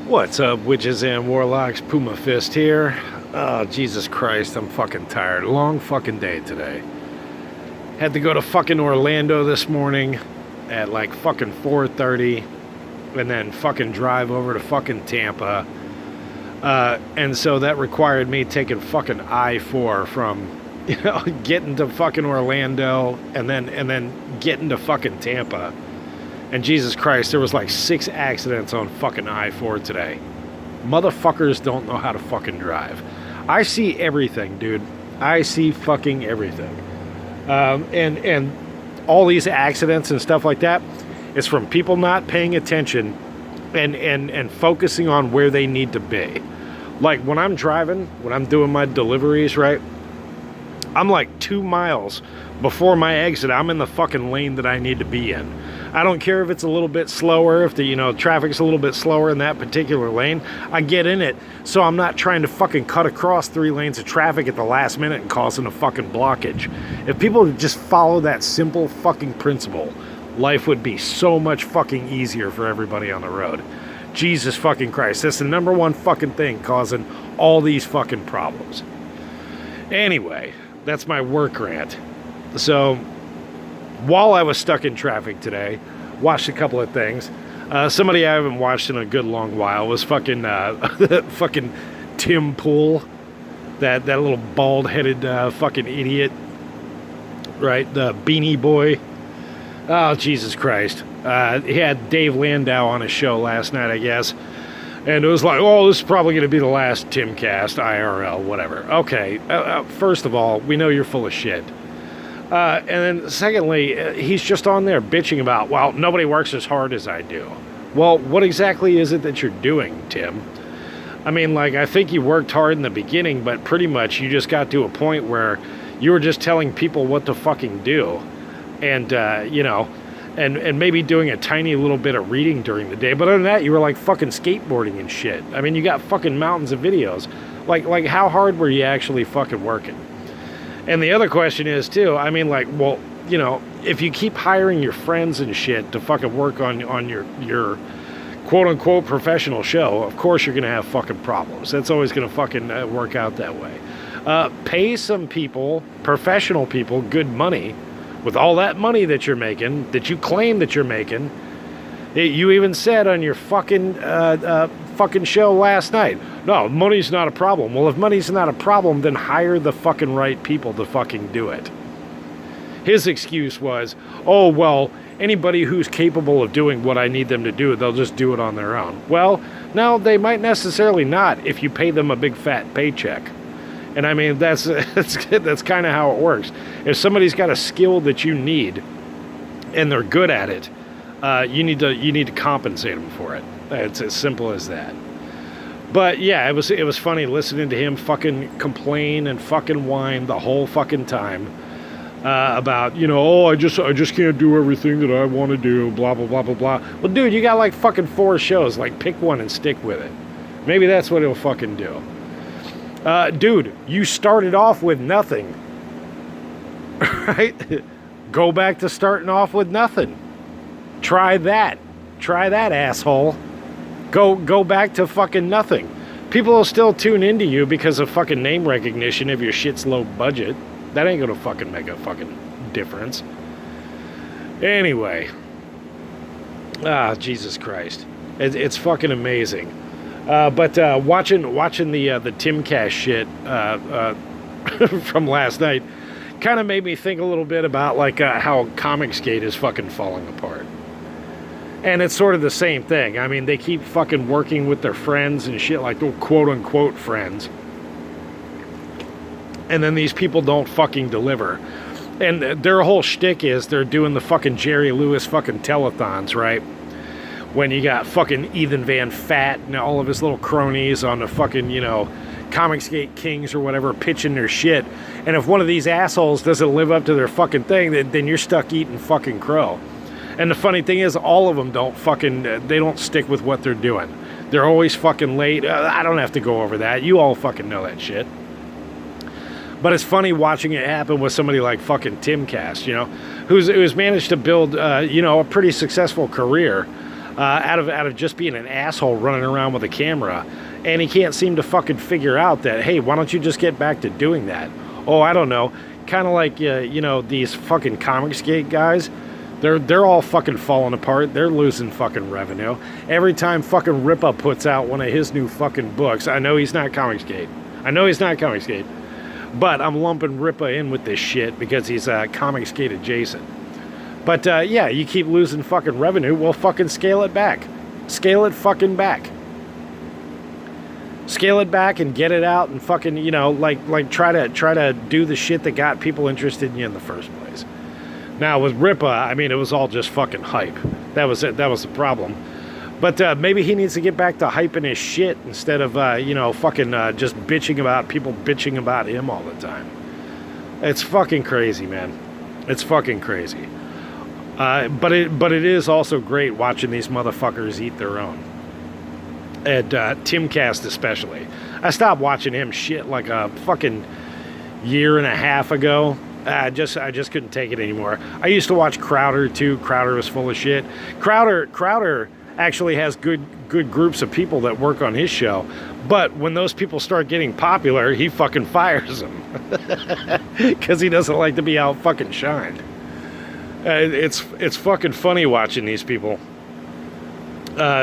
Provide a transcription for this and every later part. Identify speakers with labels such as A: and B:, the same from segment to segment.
A: What's up, witches and warlocks? Puma Fist here. Oh, Jesus Christ, I'm fucking tired. Long fucking day today. Had to go to fucking Orlando this morning at like fucking 4:30 and then fucking drive over to fucking Tampa. And so that required me taking fucking I-4 from, getting to fucking Orlando and then getting to fucking Tampa. And Jesus Christ, there was like 6 accidents on fucking I-4 today. Motherfuckers don't know how to fucking drive. I see everything, dude. I see fucking everything. And all these accidents and stuff like that is from people not paying attention and focusing on where they need to be. Like when I'm driving, when I'm doing my deliveries, right? I'm like 2 miles before my exit. I'm in the fucking lane that I need to be in. I don't care if it's a little bit slower, if the, traffic's a little bit slower in that particular lane. I get in it, so I'm not trying to fucking cut across 3 lanes of traffic at the last minute and causing a fucking blockage. If people would just follow that simple fucking principle, life would be so much fucking easier for everybody on the road. Jesus fucking Christ, that's the number one fucking thing causing all these fucking problems. Anyway, that's my work rant. So, while I was stuck in traffic today, watched a couple of things. Somebody I haven't watched in a good long while was fucking fucking Tim Pool, that little bald-headed fucking idiot, right? The Beanie Boy. Oh, Jesus Christ. He had Dave Landau on his show last night, I guess. And it was like, oh, this is probably going to be the last Timcast, IRL, whatever. Okay, first of all, we know you're full of shit. And then secondly, he's just on there bitching about, well, nobody works as hard as I do. Well, what exactly is it that you're doing, Tim? I mean, like, I think you worked hard in the beginning, but pretty much you just got to a point where you were just telling people what to fucking do. And, and maybe doing a tiny little bit of reading during the day. But other than that, you were like fucking skateboarding and shit. I mean, you got fucking mountains of videos. Like how hard were you actually fucking working? And the other question is, too, I mean, like, well, if you keep hiring your friends and shit to fucking work on your quote-unquote professional show, of course you're going to have fucking problems. That's always going to fucking work out that way. Pay some people, professional people, good money. With all that money that you're making, that you claim that you're making, you even said on your fucking show last night, no, money's not a problem. Well, if money's not a problem, then hire the fucking right people to fucking do it. His excuse was, oh, well, anybody who's capable of doing what I need them to do, they'll just do it on their own. Well, no, they might necessarily not if you pay them a big fat paycheck. And I mean, that's kind of how it works. If somebody's got a skill that you need and they're good at it, you need to compensate them for it. It's as simple as that. But yeah, it was funny listening to him fucking complain and fucking whine the whole fucking time about, oh, I just can't do everything that I want to do, blah blah blah blah blah. Well, dude, you got like fucking 4 shows. Like, pick one and stick with it. Maybe that's what he'll fucking do. Dude, you started off with nothing, right? Go back to starting off with nothing. Try that, asshole. Go back to fucking nothing. People will still tune into you because of fucking name recognition if your shit's low budget. That ain't gonna fucking make a fucking difference. Anyway. Jesus Christ. It's fucking amazing. But watching the Timcast shit from last night kind of made me think a little bit about like how Comicsgate is fucking falling apart. And it's sort of the same thing. I mean, they keep fucking working with their friends and shit, like quote unquote friends. And then these people don't fucking deliver. And their whole shtick is they're doing the fucking Jerry Lewis fucking telethons, right? When you got fucking Ethan Van Fat and all of his little cronies on the fucking, Comicsgate Kings or whatever pitching their shit. And if one of these assholes doesn't live up to their fucking thing, then you're stuck eating fucking crow. And the funny thing is, all of them they don't stick with what they're doing. They're always fucking late. I don't have to go over that. You all fucking know that shit. But it's funny watching it happen with somebody like fucking Timcast, who's managed to build, a pretty successful career. out of just being an asshole running around with a camera, and he can't seem to fucking figure out that, hey, why don't you just get back to doing that? Oh, I don't know, kind of like these fucking Comicsgate guys. They're all fucking falling apart. They're losing fucking revenue every time fucking Ripa puts out one of his new fucking books. I know he's not Comicsgate. But I'm lumping Ripa in with this shit because he's Comicsgate adjacent. But yeah, you keep losing fucking revenue. Well, fucking scale it back. Scale it fucking back. Scale it back and get it out and fucking like try to do the shit that got people interested in you in the first place. Now with Ripa, I mean, it was all just fucking hype. That was it. That was the problem. But maybe he needs to get back to hyping his shit instead of fucking just bitching about people bitching about him all the time. It's fucking crazy, man. It's fucking crazy. But it is also great watching these motherfuckers eat their own. And Timcast especially. I stopped watching him shit like a fucking year and a half ago. I just couldn't take it anymore. I used to watch Crowder too. Crowder was full of shit. Crowder actually has good groups of people that work on his show. But when those people start getting popular, he fucking fires them. Because he doesn't like to be out fucking shined. It's fucking funny watching these people.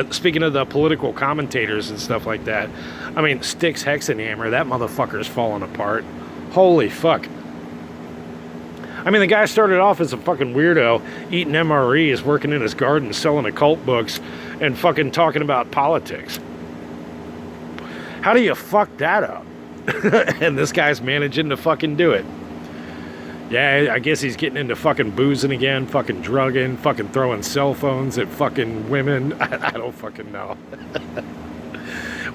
A: Speaking of the political commentators and stuff like that, I mean, Styx Hexenhammer, that motherfucker's falling apart. Holy fuck. I mean, the guy started off as a fucking weirdo, eating MREs, working in his garden, selling occult books, and fucking talking about politics. How do you fuck that up? And this guy's managing to fucking do it. Yeah, I guess he's getting into fucking boozing again, fucking drugging, fucking throwing cell phones at fucking women. I don't fucking know.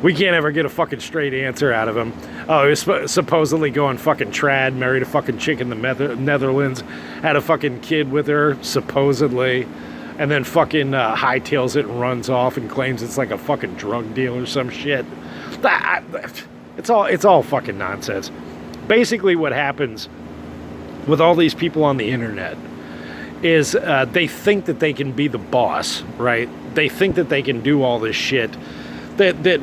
A: We can't ever get a fucking straight answer out of him. Oh, he was supposedly going fucking trad, married a fucking chick in the Netherlands, had a fucking kid with her, supposedly, and then fucking hightails it and runs off and claims it's like a fucking drug deal or some shit. It's all fucking nonsense. Basically what happens with all these people on the internet is they think that they can be the boss, right? They think that they can do all this shit that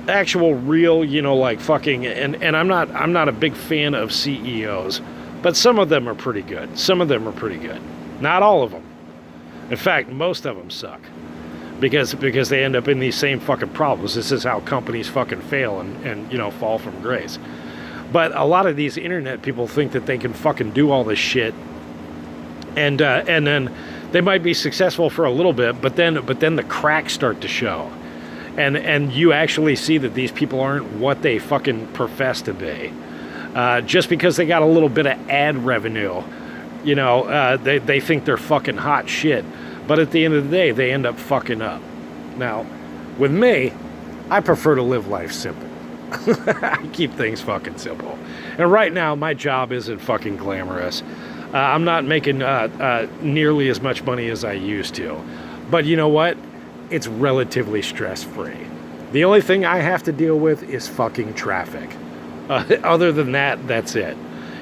A: actual real, like fucking, and I'm not a big fan of CEOs, but some of them are pretty good. Not all of them. In fact, most of them suck because they end up in these same fucking problems. This is how companies fucking fail and fall from grace. But a lot of these internet people think that they can fucking do all this shit, and then they might be successful for a little bit, but then the cracks start to show, and you actually see that these people aren't what they fucking profess to be, just because they got a little bit of ad revenue, they think they're fucking hot shit, but at the end of the day, they end up fucking up. Now, with me, I prefer to live life simple. I keep things fucking simple. And right now, my job isn't fucking glamorous. I'm not making nearly as much money as I used to. But you know what? It's relatively stress-free. The only thing I have to deal with is fucking traffic. Other than that, that's it.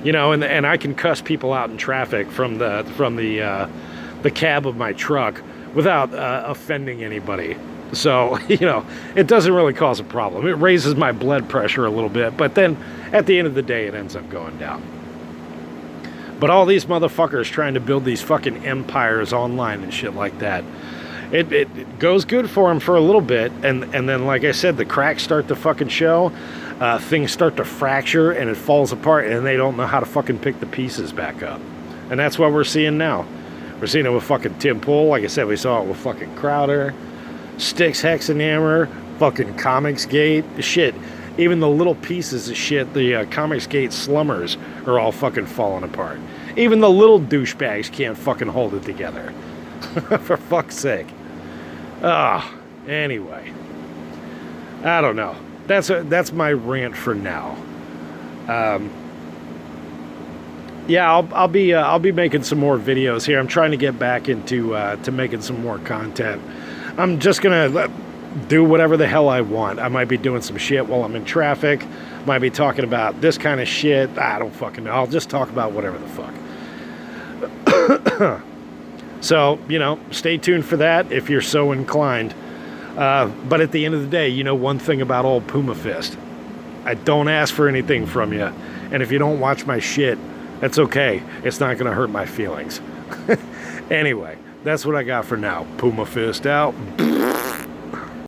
A: And I can cuss people out in traffic from the cab of my truck without offending anybody. So, it doesn't really cause a problem. It raises my blood pressure a little bit, but then at the end of the day, it ends up going down. But all these motherfuckers trying to build these fucking empires online and shit like that, it goes good for them for a little bit, and then, like I said, the cracks start to fucking show, things start to fracture, and it falls apart, and they don't know how to fucking pick the pieces back up. And that's what we're seeing now. We're seeing it with fucking Tim Pool. Like I said, we saw it with fucking Crowder, Styx Hexenhammer, fucking Comicsgate, shit. Even the little pieces of shit, the Comicsgate slummers are all fucking falling apart. Even the little douchebags can't fucking hold it together. For fuck's sake. Anyway. I don't know. That's my rant for now. Yeah, I'll be making some more videos here. I'm trying to get back into to making some more content. I'm just gonna do whatever the hell I want. I might be doing some shit while I'm in traffic. Might be talking about this kind of shit. I don't fucking know. I'll just talk about whatever the fuck. So, you know, stay tuned for that if you're so inclined. But at the end of the day, you know one thing about old Puma Fist. I don't ask for anything from you. And if you don't watch my shit, that's okay. It's not going to hurt my feelings. Anyway, that's what I got for now. Puma Fist out.